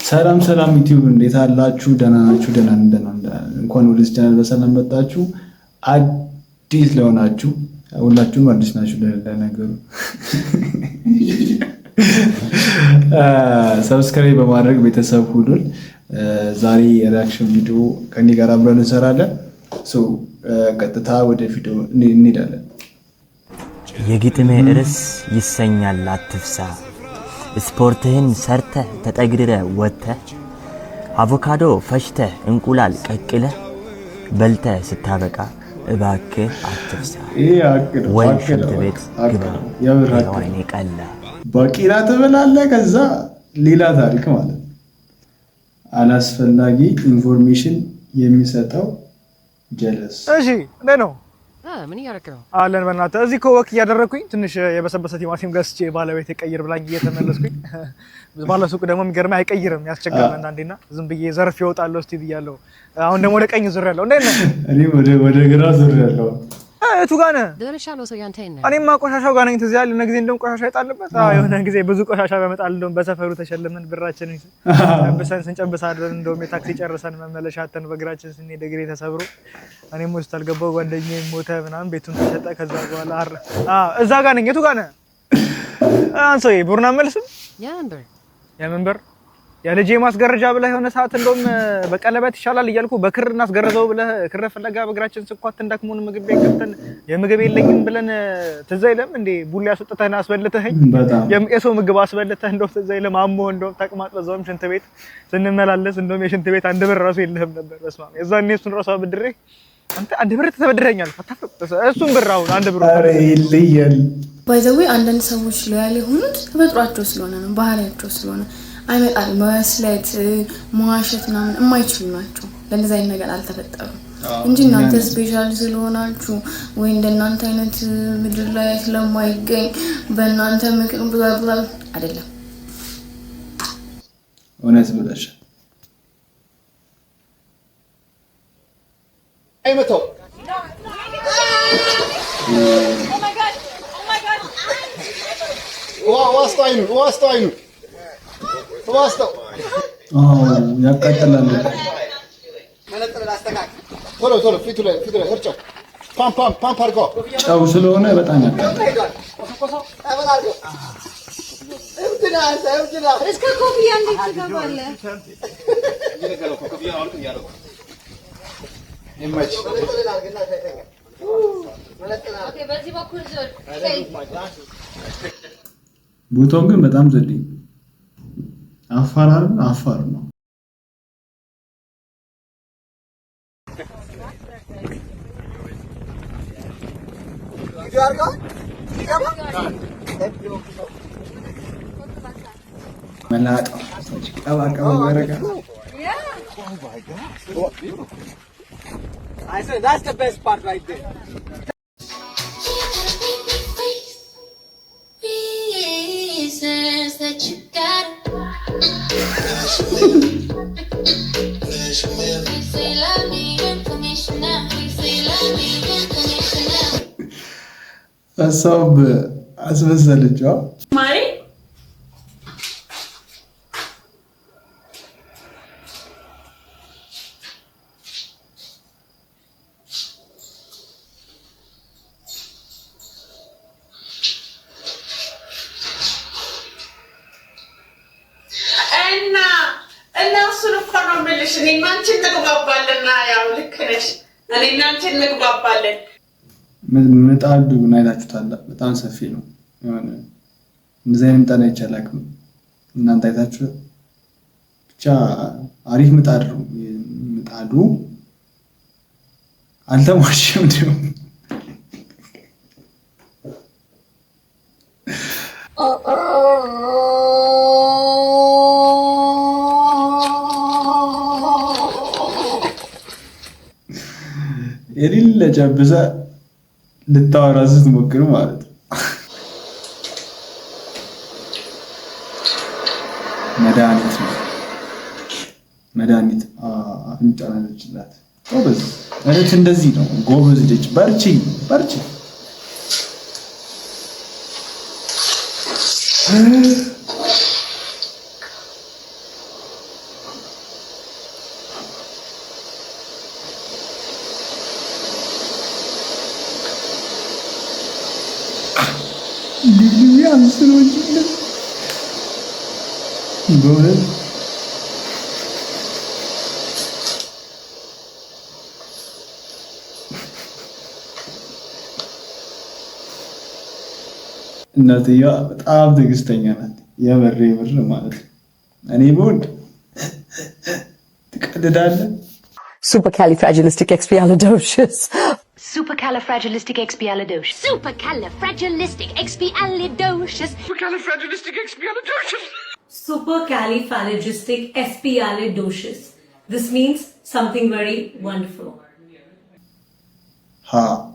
ሰላም ሰላም ዩቲዩብ እንዴት አላችሁ? ደህና ናችሁ? ደህና እንኳን ወደዚህ ቻናል በሰላም መጣችሁ። አዲስ ለሆናችሁ ሁላችሁም አዲስ ናችሁ ለነገሩ ሰብስክራይብ በማድረግ ቤተሰብ ሁኑን። ዛሬ የሪአክሽን ቪዲዮ ከኔ ጋር አብረን እንሰራለን። ቀጥታ ወደ ቪዲዮ እንሄዳለን። የግጥሜ ርዕስ ይሰኛል አትፍሳ። ስፖርትህን ሰርተህ ተጠግድረህ ወጥተህ አቮካዶ ፈሽተህ እንቁላል ቀቅለህ በልተህ ስታበቃ እባክህ አትፍሳ። ወይ ሽንት ቤት ግባ ወይኔ ቀላ ባቂላ ትበላለህ። ከዛ ሌላ ታሪክ ማለት አላስፈላጊ ኢንፎርሜሽን የሚሰጠው ጀለስ። እሺ እንዴ ነው ምን ያረከው አለን በእናትህ እዚህ እኮ ወክ እያደረኩኝ ትንሽ የበሰበሰ ቲማቲም ገዝቼ ባለቤት ቀይር ብላኝ እየተመለስኩኝ ባለሱቅ ደግሞ የሚገርም አይቀይርም ያስቸግረን አንዴና ዝም ብዬ ዘርፍ ይወጣለሁ እስቲ ብያለሁ። አሁን ደግሞ ወደ ቀኝ ዙር ያለው እንዴ ነው እኔ ወደ ግራ ዙር ያለው እቱ ጋር ነህ ደረሻለሁ ሰው ያንተ ነህ። እኔማ ቆሻሻው ጋር ነኝ። ትዝ ያለ ጊዜ እንደውም ቆሻሻ ይጣልበት የሆነ ጊዜ ብዙ ቆሻሻ በመጣል እንደውም በሰፈሩ ተሸልመን ብራችንን ጨብሰን ስንጨብስ አድረን እንደውም የታክሲ ጨርሰን መመለሻ አተን በእግራችን ስንሄድ እግሬ ተሰብሮ እኔም ሆስፒታል ገባሁ። ጓደኛዬ ሞተ ምናምን ቤቱን ተሸጠ። ከዛ በኋላ እዛ ጋር ነኝ። የቱ ጋር ነህ አንሶዬ? ቡርና መልስም የመንበር የልጄ ማስገረጃ ብለህ የሆነ ሰዓት እንደውም በቀለበት ይሻላል እያልኩ በክር እናስገረዘው ብለህ ክር ፍለጋ በእግራችን ስኳት እንደክሙን ምግብ ቤት ገብተን የምግብ የለኝም ብለን ትዝ አይልም እንዴ? ቡላ ያስወጥተህና አስበልተኸኝ የምቄሶ ምግብ አስበልተህ እንደው ትዝ አይልም? አሞ እንደው ተቅማጥ በዛውም ሽንት ቤት ስንመላለስ እንደውም የሽንት ቤት አንድ ብር ራሱ የለህም ነበር። በስመ አብ የዛኔ እሱን ራሱ አብድሬ አንተ አንድ ብር ተበድረኛል። እሱን ብር አሁን አንድ ብር አረ ይልየል ባይዘዌ አንዳንድ ሰዎች ሎያል የሆኑት ተፈጥሯቸው ስለሆነ ነው፣ ባህሪያቸው ስለሆነ አይመጣል መስለት መዋሸት ምናምን የማይችሉ ናቸው። ለነዚህ አይነት ነገር አልተፈጠሩም እንጂ እናንተ ስፔሻል ስለሆናችሁ ወይ እንደናንተ አይነት ምድር ላይ ስለማይገኝ በእናንተ ምክንያት ብላ አይደለም። እውነት ብለሽ አይመቶ ዋስታይኑ ዋስታው ያቃጥላል። ቶሎ ፊቱ ላይ እርጫው ፓምፕ አድርጎ ጨው ስለሆነ በጣም ያቃጥላል። እስከ ኮፍያ እንዴት ትገባለህ? ቦታው ግን በጣም ዘዴ አፋር ነው። መላጣ ቀባቀባ ወረጋ I said that's the best part right there. That you got ሀሳብ አስመሰለችው ማሪ እና እሱን እኮ ነው የምልሽ። እኔና አንቺ እንግባባለንና ያው ልክ ነሽ። እኔና አንቺ እንግባባለን። ምጣዱ አይታችሁታል? በጣም ሰፊ ነው። የሆነ እንደዚህ አይነት ምጣድ አይቻልም። እናንተ አይታችሁ ብቻ አሪፍ ምጣድ ነው። ምጣዱ አልተሟሸም ነው። የሌለ ጨብሰ ልታወራ ስትሞክር ማለት ነው። መድኃኒት አፍንጫ ነችላት። ጎበዝ እህት፣ እንደዚህ ነው ጎበዝ ልጅ። በርቺ ልዩ አንስሮች በእውነት እናትየዋ በጣም ትዕግስተኛ ናት። የምር ማለት ነው። እኔ ብሆን ትቀልዳለህ። Supercalifragilisticexpialidocious. Supercalifragilisticexpialidocious. Supercalifragilisticexpialidocious. Supercalifragilisticexpialidocious. This means something very wonderful. Ha.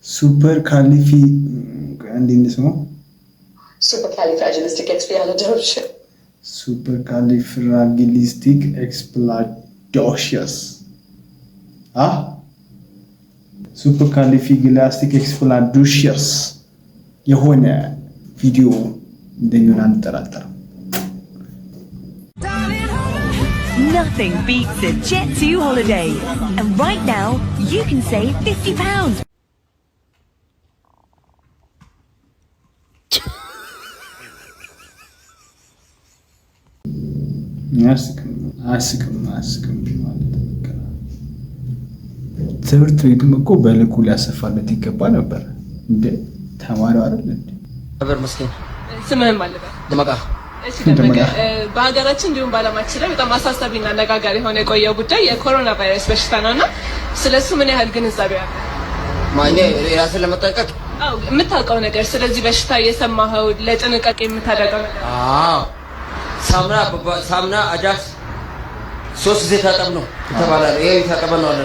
Supercalifragilisticexpialidocious. Supercalifragilisticexpialidocious. Supercalifragilisticexpialidocious የሆነ ቪዲዮ እንደሚሆን አንጠራጠርም። Nothing beats a Jet2 holiday. And right now, you can save £50. አያስቅም ማለት ትምህርት ቤቱም እኮ በልኩ ሊያሰፋለት ይገባ ነበር። እንደ ተማሪው አይደል እንዴ? አበር መስኪን ስምህን ማለት ነው ደመቃ። እሺ ደመቃ፣ በሀገራችን እንዲሁም በዓለማችን ላይ በጣም አሳሳቢና አነጋጋሪ የሆነ የቆየው ጉዳይ የኮሮና ቫይረስ በሽታ ነውና ስለሱ ምን ያህል ግንዛቤ አለ? ማኔ ራስን ለመጠንቀቅ የምታውቀው ነገር ስለዚህ በሽታ የሰማኸው ለጥንቃቄ የምታደርገው ነገር? ሳምና አጃክስ 3 ጊዜ ታጠብ ነው ተባላለ። ይሄ ታጠብ ነው አለ።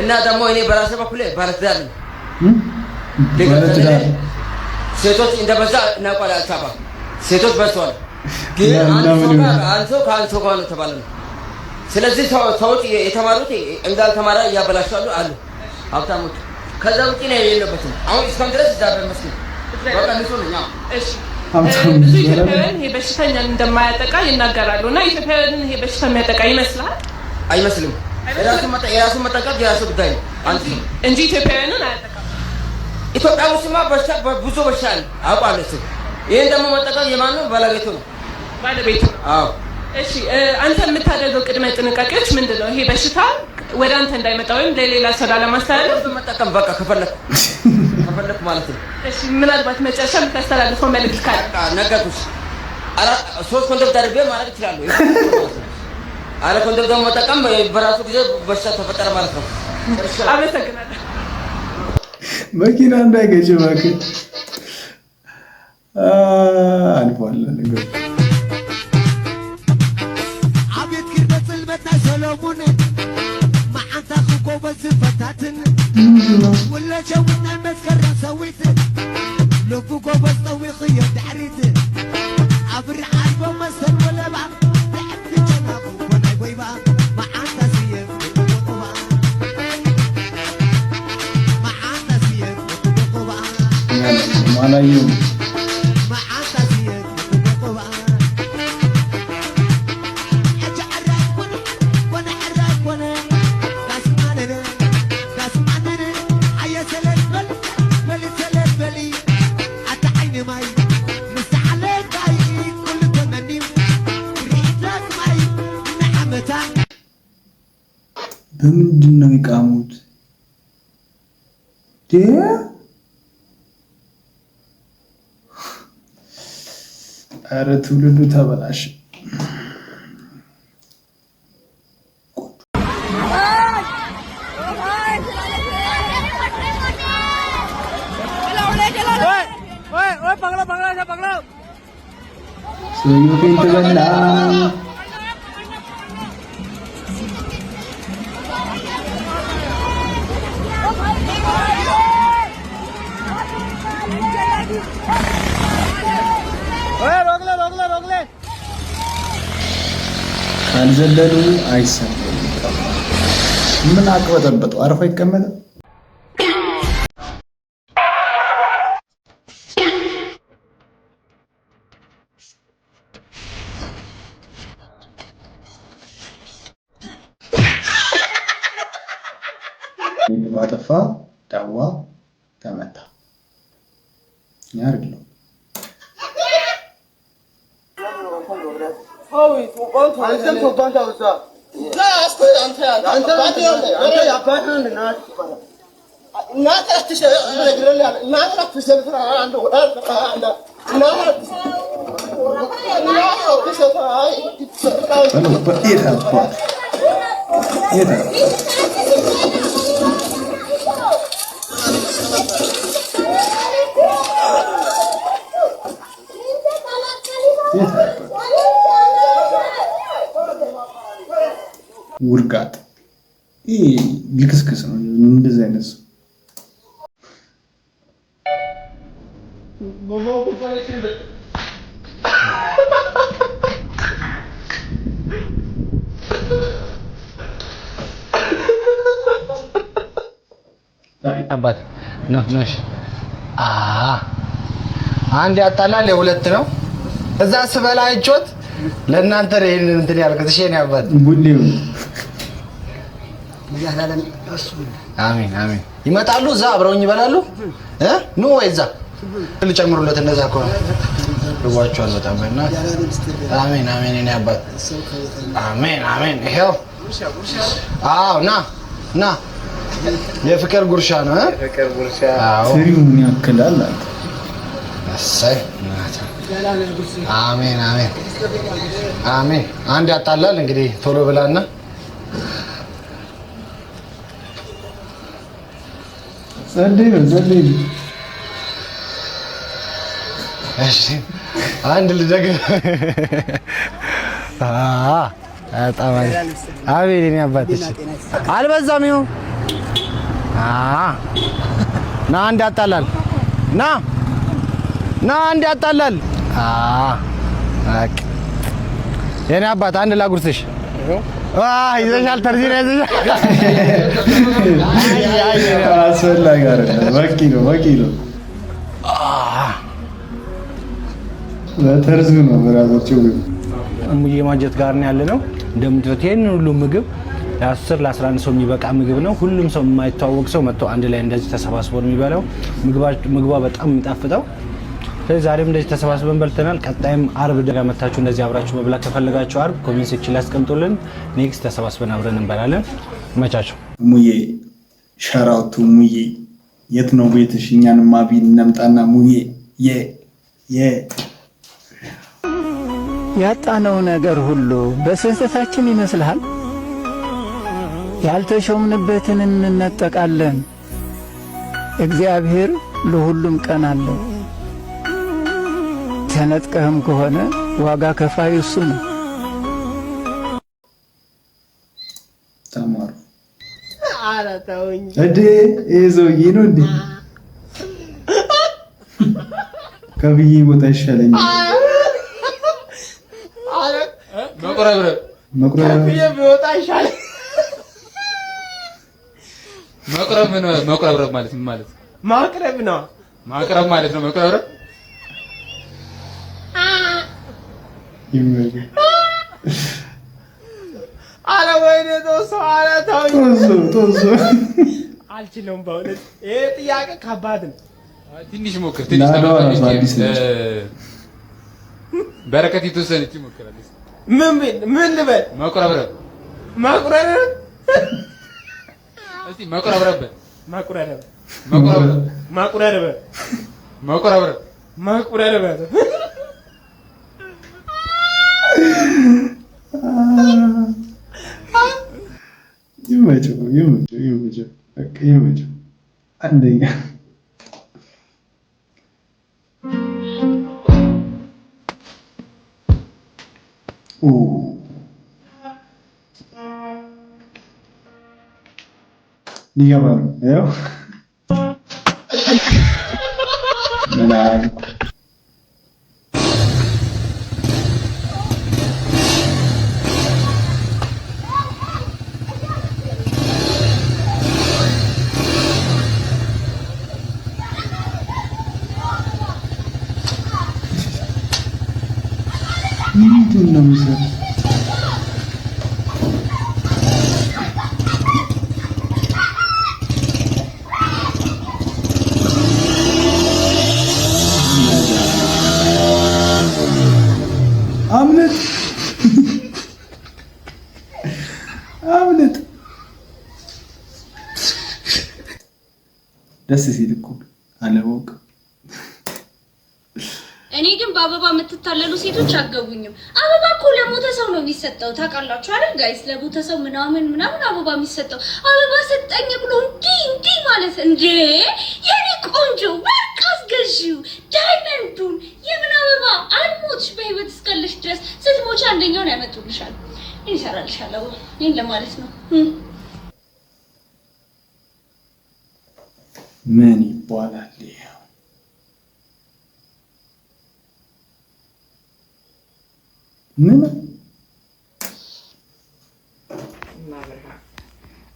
እና ደግሞ እኔ በራሴ በኩል ባለትዳር ነኝ። ሴቶች እንደበዛ እናውቃለን። አልታባ ሴቶች በዝተዋል። ግን አንተ ጋር ነው ተባለ ነው። ስለዚህ ሰዎች የተማሩት እንዳልተማረ እያበላሻሉ አሉ ሀብታሞች። ከዛ ውጪ ነው የሌለበትም። አሁን እስካሁን ድረስ ዛሬ መስኪን በቃ ንጹህ ነኝ። እሺ ብዙ ኢትዮጵያውያን ይሄ በሽተኛን እንደማያጠቃ ይናገራሉ። እና ኢትዮጵያውያን ይሄ በሽታ የሚያጠቃ ይመስላል? አይመስልም። የራሱን መጠቀም የራሱ ጉዳይ ነው እንጂ ኢትዮጵያውያንን አያጠቃም። ኢትዮጵያ ውስጥማ ብዙ በሽታ አለ አውቃለሁ። ይሄን ደግሞ መጠቀም የማን ነው? ባለቤቱ ነው። ባለቤቱ ነው። አዎ። እሺ አንተ የምታደርገው ቅድመ ጥንቃቄዎች ምንድን ነው? ይሄ በሽታ ወደ አንተ እንዳይመጣ ወይም ለሌላ ሰው ላለማስተላለፍ መጠቀም በቃ ከፈለክ ማለት ነው። እሺ ምናልባት መጨረሻ የምታስተላልፈው መልዕክት ካለ? ነገርኩሽ። 3 ኮንዶም ደርቤ ማለት ይችላል። አለ ኮንዶም ደግሞ መጠቀም በራሱ ጊዜ በሽታ ተፈጠረ ማለት ነው። አመሰግናለሁ። መኪና እንዳይገጭ እባክህ። አልፏል ነገር አቤት ክርበጽል በታ ሰሎሞን ማዓንታ ኮበዝ ፈታትን ወለጀውና መስከረ ሰዊት ልቡ ጎበዝ ጠዊኽ የድሕሪት አብሪ ዓርቦ መሰል ወለባ ብዕብቲ ጀናቡ ኮናይ ጎይባ ማዓንታ ስየብ ቁባ ማዓንታ ስየብ ቁባ ማላየው ማዓንታ ስየብ ቁባ በምንድን ነው የቃሙት? ኧረ ትውልዱ ተበላሽ። ሰውዬው ፌንት በላ። ካልዘለሉ አይሰለሉ። ምን አቅበጠበጠው? አርፎ አይቀመጥም። ባጠፋ ዳዋ ተመታ። ያርግለው ውርጋጥ ግክስክስ ነው እንደዚህ አይነት ሰው አባት ነሽ አንድ ያጣላል የሁለት ነው እዛ ስበላ አይቾት ለእናንተ ይሄን እንትን ያልከት እሺ ነው አባት ቡዲው አሜን አሜን ይመጣሉ እዛ አብረውኝ ይበላሉ ኑ ወይ እዛ ልጨምሩለት እንደዛ ከሆነ ልዋቸዋል በጣም እና አሜን አሜን እኔ አባት አሜን አሜን ይሄው አዎ ና የፍቅር ጉርሻ ነው የፍቅር ጉርሻ አዎ ፍሪውን ያክላል አሰይ አሜን አሜን አሜን አንድ ያጣላል እንግዲህ ቶሎ ብላና ዘልይ እሺ አንድ ልደግ አጣማኝ አቤት እኔ አባትሽ አልበዛም ይሁን ና አንድ ያጣላል ና አንድ ያጣላል የኔ አባት አንድ ላጉርስሽ ይዘሻል ተርዚና ይዘሻል አስፈላጊ አይደለም በቂ ነው ለተርዝ ነው ብራዘርቸው ሙዬ ማጀት ጋር ነው ያለነው እንደምትፈት ይሄን ሁሉ ምግብ ለ10 ለ11 ሰው የሚበቃ ምግብ ነው ሁሉም ሰው የማይተዋወቅ ሰው መጥቶ አንድ ላይ እንደዚህ ተሰባስቦ ነው የሚበላው ምግቧ በጣም የሚጣፍጠው ዛሬም እንደዚህ ተሰባስበን በልተናል ቀጣይም አርብ ደጋ መታችሁ እንደዚህ አብራችሁ መብላት ከፈለጋችሁ አርብ ኮሜንት ሴክሽን ላይ አስቀምጡልን ኔክስት ተሰባስበን አብረን እንበላለን መቻችሁ ሙዬ ሻራውቱ ሙዬ የት ነው ቤትሽ እኛንማ ቢል ነምጣና ሙዬ ያጣነው ነገር ሁሉ በስህተታችን ይመስልሃል ያልተሾምንበትን እንነጠቃለን እግዚአብሔር ለሁሉም ቀን አለው ተነጥቀህም ከሆነ ዋጋ ከፋዩ እሱ ነው ተማሩ አራታውኝ እዞዬ ነው እንዴ ከብዬ ቦታ ይሻለኛል መቁረብ ቢወጣ ይሻላል መቁረብ ማለት ምን ማለት ማቅረብ ነው ማቅረብ ማለት ነው መቁረብ አለ ወይኔ ቶሶ አልችልም በእውነት ይሄ ጥያቄ ከባድ ነው ትንሽ ሞክር ትንሽ በረከት የተወሰነች ይሞክራል ምን ልበል መቁረብ እስቲ መቁረብ ይመቸው አንደኛ ሊገባ ነው ያው ምናምን ምንድን ነው የሚሰራው? አምልጥ አምልጥ። ደስ ሲል እኮ አለወቅ። እኔ ግን በአበባ የምትታለሉ ሴቶች አገቡኝም። አበባ እኮ ለሞተ ሰው ነው የሚሰጠው ታውቃላችሁ አይደል ጋይስ? ለሞተ ሰው ምናምን አበባ የሚሰጠው አበባ ሰጠኝ ብሎ እንዲህ ማለት እንዴ! የኔ ቆንጆ ወርቅ አስገዢው ዳይመንዱን የምን አበባ አልሞትሽ፣ በህይወት እስካለሽ ድረስ ስትሞች አንደኛውን ያመጡልሻል። ይሰራልሻል አበባ ይሄን ለማለት ነው። ምን ይባላል? ምን ማብርሃ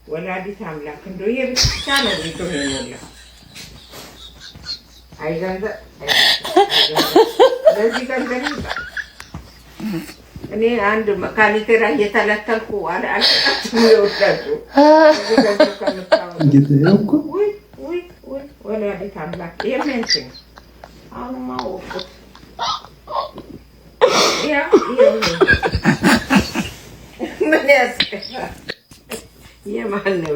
ወላዲት አምላክ እንደው የብቻ ነው ሊሆነላ አይዘንዘ ለዚህ ገንዘብ እኔ አንድ ካሊቴራ እየተለተልኩ አልሰጣችም ይወዳሉ እየተያውኩ ወይ ወላዲት አምላክ የምንትን አሁንማ ወቁት ያ ምን ያስቀሻል? የማን ነው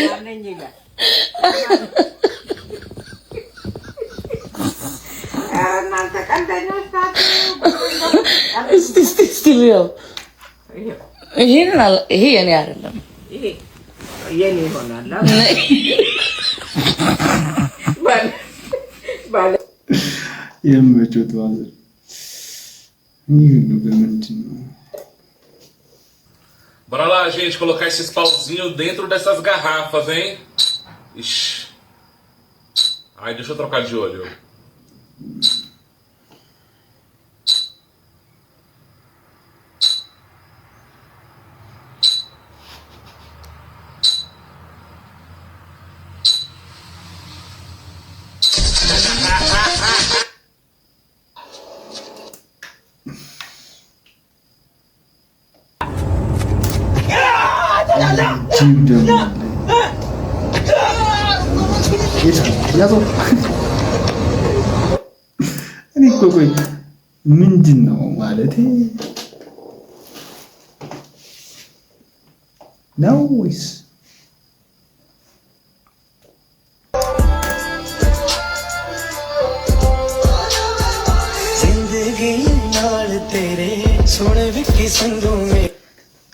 ማነኝ ይላል? እናንተ ቀልደኞች ናችሁ። እስቲ ሊያው ይሄ የኔ አይደለም። ይሄ የኔ ይሆናል። ባለ የምቾት ማለት Bora lá, gente, colocar esses pauzinhos dentro dessas garrafas, hein? Ixi. Ai, deixa eu trocar de olho. እኔ እኮ ቆይ ምንድን ነው ማለት ነው ወይስ जिंदगी नाल तेरे सोने विकी संगों में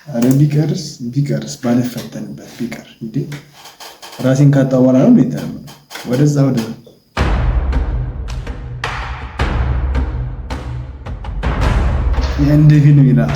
አረ ቢቀርስ ባልፈተንበት ቢቀር እንዴ ራሴን ካጣው በኋላ ነው እንዴ ወደዛ የእንደ ፊልም ይላል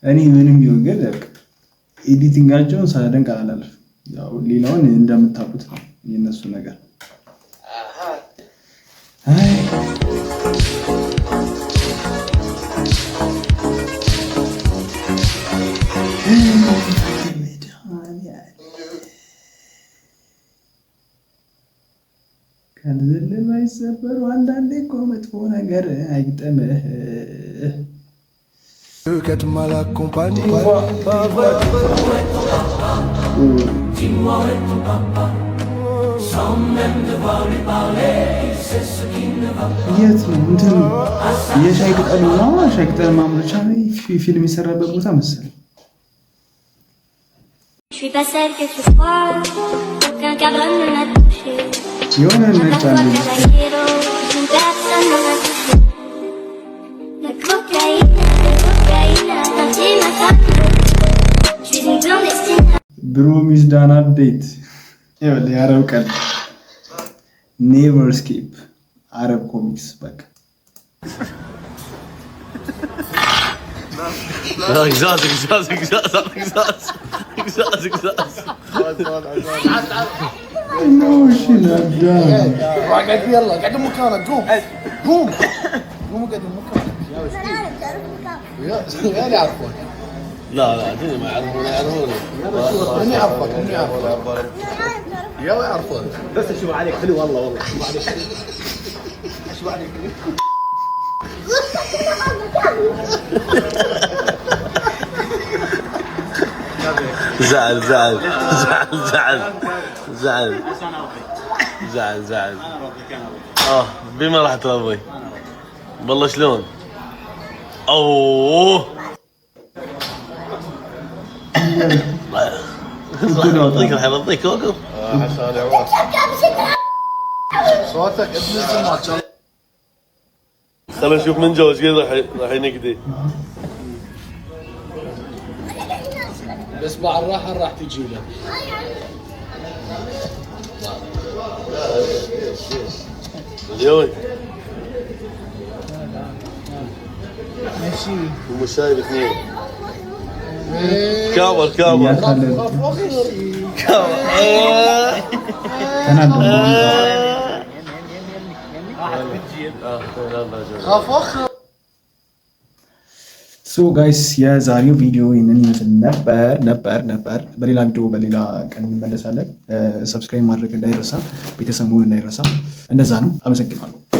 እኔ ምንም ይሁን ግን ኤዲቲንጋቸውን ሳደንቅ አላልፍም። ያው ሌላውን እንደምታውቁት ነው የነሱ ነገር። ከልል አይሰበሩ አንዳንዴ እኮ መጥፎ ነገር አይግጠምህ። Que tu mal accompagné. የት ነው እንትን የሻይ ቅጠል ነው? ሻይ ቅጠል ማምረቻ ፊልም የሰራበት ቦታ መሰለኝ። የሆነ ነጭ አለ ብሮ ሚስ ዳን አፕዴት ይኸውልህ፣ የአረብ ቀን ኔቨር ስኬፕ አረብ ኮሚክስ በቃ قعد مكانك قوم قعد مكانك يا اللي عرفوك لا عندنا ما يعرفوني من يعرفك يا يعرفون بس اشوف عليك حلو والله معلش اشوف عليك زعل زعل زعل زعل زعل زعل زعل بما راح ترضي والله شلون اوه يرضيك الحين يرضيك وقف صوتك ابن الزمات خلينا نشوف من جوا ايش قد راح ينقدي بس مع الراحه راح تجي له اليوم ماشي ومشايب اثنين كابر كابر ሶ ጋይስ የዛሬው ቪዲዮ ይህንን ይመስል ነበር። በሌላ ቪዲዮ በሌላ ቀን እንመለሳለን። ሰብስክራይብ ማድረግ እንዳይረሳ፣ ቤተሰብ መሆን እንዳይረሳ። እንደዛ ነው። አመሰግናለሁ።